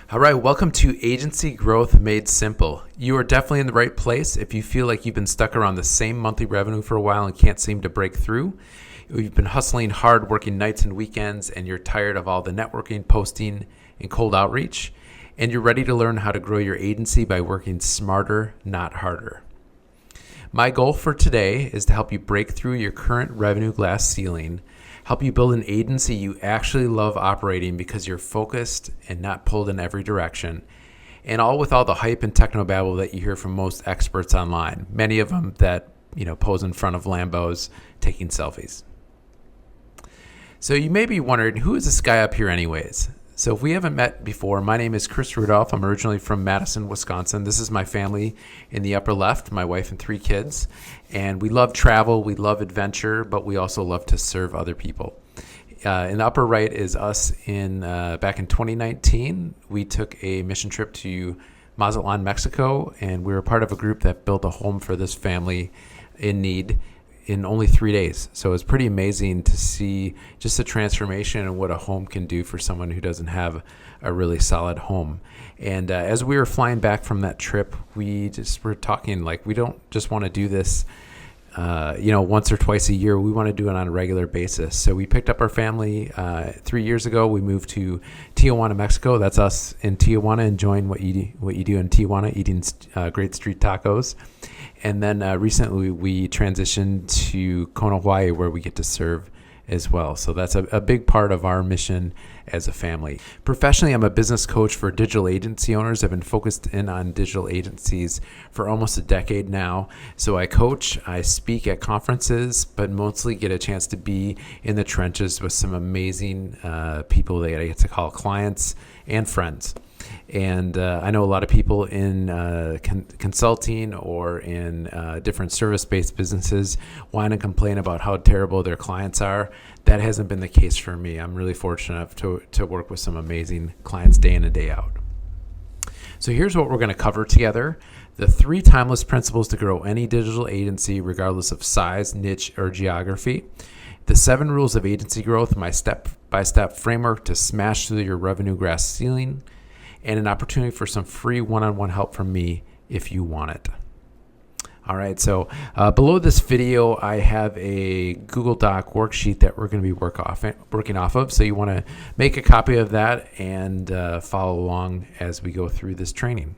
All right, welcome to Agency Growth Made Simple. You are definitely in the right place if you feel like you've been stuck around the same monthly revenue for a while and can't seem to break through. You've been hustling hard, working nights and weekends, and you're tired of all the networking, posting, and cold outreach. And you're ready to learn how to grow your agency by working smarter, not harder. My goal for today is to help you break through your current revenue glass ceiling, help you build an agency you actually love operating because you're focused and not pulled in every direction, and all with all the hype and technobabble that you hear from most experts online, many of them that pose in front of Lambos taking selfies. So you may be wondering, who is this guy up here anyways? So if we haven't met before, my name is Chris Rudolph. I'm originally from Madison, Wisconsin. This is my family in the upper left, my wife and 3 kids. And we love travel, we love adventure, but we also love to serve other people. In the upper right is us back in 2019. We took a mission trip to Mazatlan, Mexico, and we were part of a group that built a home for this family in need in only 3 days. So it's pretty amazing to see just the transformation and what a home can do for someone who doesn't have a really solid home. And as we were flying back from that trip, we just were talking like we don't just want to do this once or twice a year. We want to do it on a regular basis. So we picked up our family 3 years ago. We moved to Tijuana, Mexico. That's us in Tijuana, enjoying what you do in Tijuana, eating great street tacos. And then recently we transitioned to Kona, Hawaii, where we get to serve as well. So that's a big part of our mission as a family. Professionally, I'm a business coach for digital agency owners. I've been focused in on digital agencies for almost a decade now. So I coach, I speak at conferences, but mostly get a chance to be in the trenches with some amazing people that I get to call clients and friends. And I know a lot of people in consulting or in different service-based businesses whine and complain about how terrible their clients are. That hasn't been the case for me. I'm really fortunate to work with some amazing clients day in and day out. So here's what we're going to cover together. The 3 timeless principles to grow any digital agency regardless of size, niche, or geography. The 7 rules of agency growth, my step-by-step framework to smash through your revenue glass ceiling, and an opportunity for some free one-on-one help from me if you want it. All right, so below this video, I have a Google Doc worksheet that we're going to be working off of. So you want to make a copy of that and follow along as we go through this training.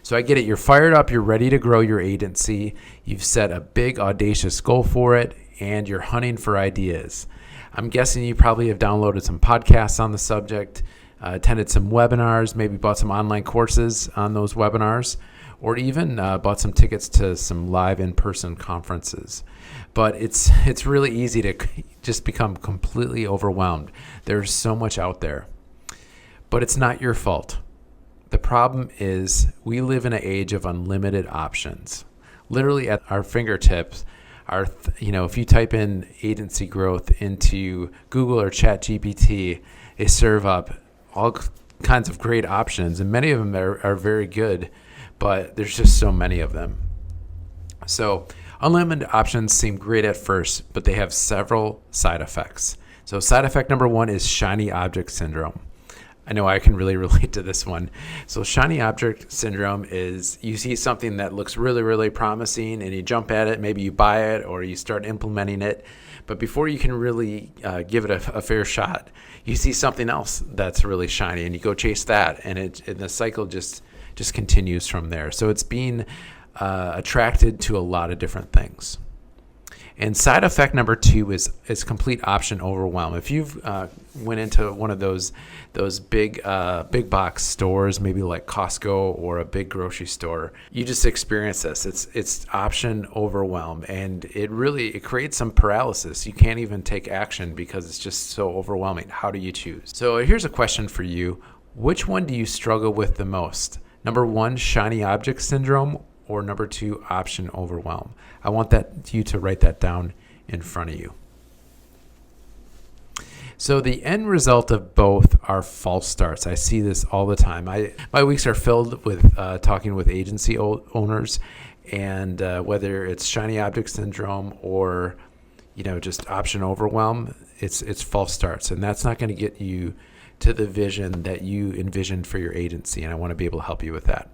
So I get it. You're fired up. You're ready to grow your agency. You've set a big, audacious goal for it, and you're hunting for ideas. I'm guessing you probably have downloaded some podcasts on the subject, attended some webinars, maybe bought some online courses on those webinars, or even bought some tickets to some live in-person conferences. But it's really easy to just become completely overwhelmed. There's so much out there. But it's not your fault. The problem is we live in an age of unlimited options. Literally at our fingertips, if you type in agency growth into Google or ChatGPT, they serve up all kinds of great options, and many of them are very good, but there's just so many of them. So unlimited options seem great at first, but they have several side effects. So side effect number 1 is shiny object syndrome. I know I can really relate to this one. So shiny object syndrome is you see something that looks really, really promising and you jump at it, maybe you buy it or you start implementing it. But before you can really give it a fair shot, you see something else that's really shiny and you go chase that, and the cycle just continues from there. So it's being attracted to a lot of different things. And side effect number 2 is complete option overwhelm. If you've went into one of those big box stores, maybe like Costco or a big grocery store, you just experience this. It's option overwhelm, and it creates some paralysis. You can't even take action because it's just so overwhelming. How do you choose? So here's a question for you. Which one do you struggle with the most? Number 1, shiny object syndrome, or number 2, option overwhelm? I want you to write that down in front of you. So the end result of both are false starts. I see this all the time. My weeks are filled with talking with agency owners, and whether it's shiny object syndrome or just option overwhelm, it's false starts, and that's not going to get you to the vision that you envisioned for your agency. And I want to be able to help you with that.